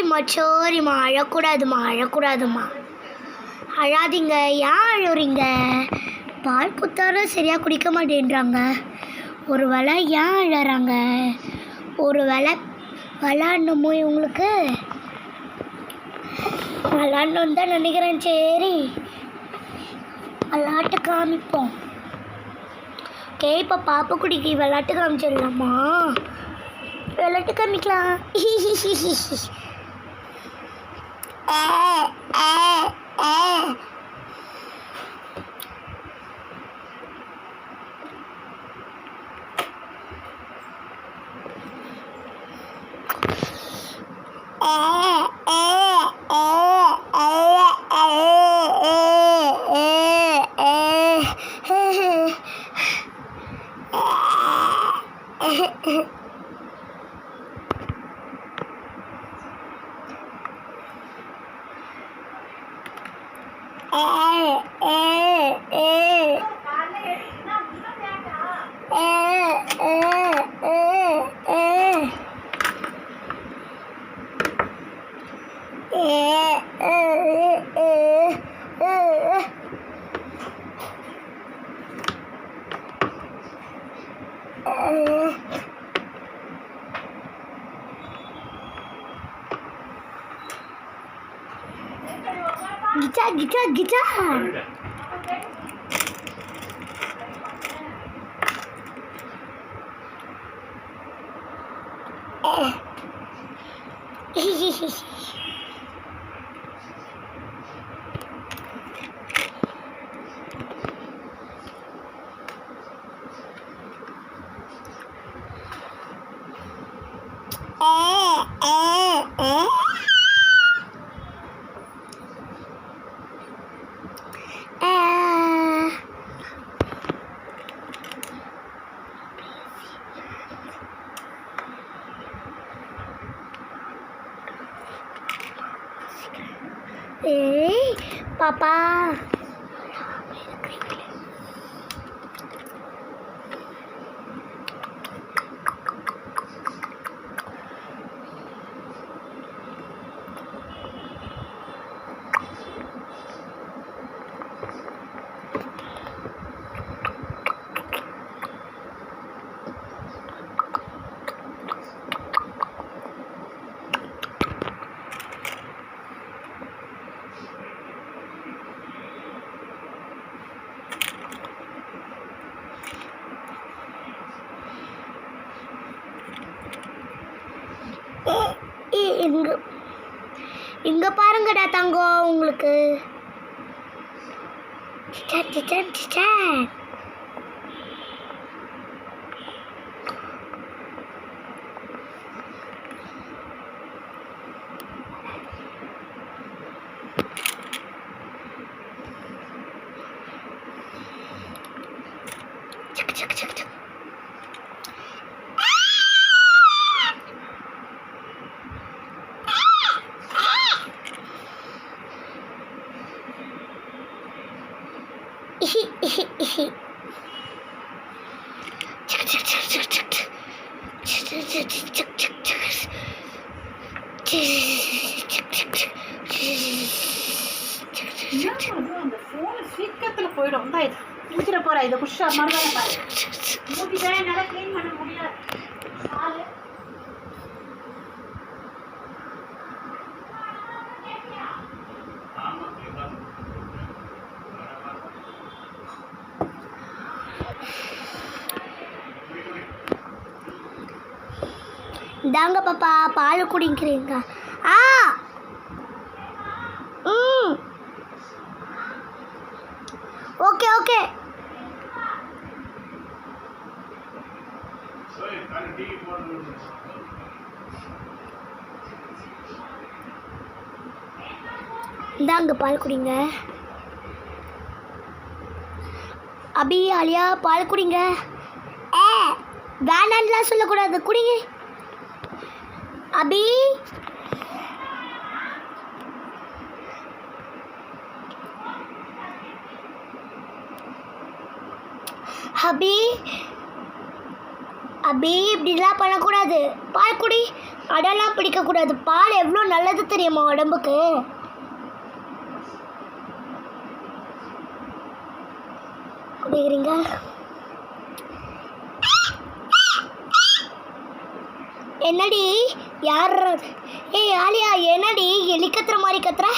சரிம்மா அழக்கூடாதும்மா அழாதீங்க. ஏன் அழுறீங்க? பால் குத்தாலும் சரியாக குடிக்க மாட்டேன்றாங்க. ஒரு வேளை ஏன் அழறாங்க? ஒரு வேளை விளாடணுமோ இவங்களுக்கு? விளாடணுன்னு தான் நினைக்கிறேன். சரி விளாட்டு காமிப்போம். ஓகே, இப்போ பாப்புக்குடிக்கு விளாட்டு காமிச்சிடலாமா? விளாட்டு காமிக்கலாம். Guitar. Hey, Papa. இங்க பாருங்கடா தங்கம், உங்களுக்கு போயிடும். முடிச்சிட போற இதை குஷா மாதிரி மூட்டிதான் என்னால கிளீன் பண்ண முடியாது. இந்தாங்க பாப்பா, பால் குடிக்கிறீங்க? Okay okay. இந்தாங்க பால் குடிங்க. அபி ஆலியா பால் குடிங்க. வேணான்லாம் சொல்லக்கூடாது, குடிங்க. அபி அபி அபி இப்படிலாம் பண்ணக்கூடாது. பால் குடி. அடெல்லாம் பிடிக்கக்கூடாது. பால் எவ்வளோ நல்லது தெரியுமா உடம்புக்கு. குடிக்கிறீங்க? என்னடி யார்? ஏய் ஆலியா, என்னடி எலி கத்துற மாதிரி கத்துற?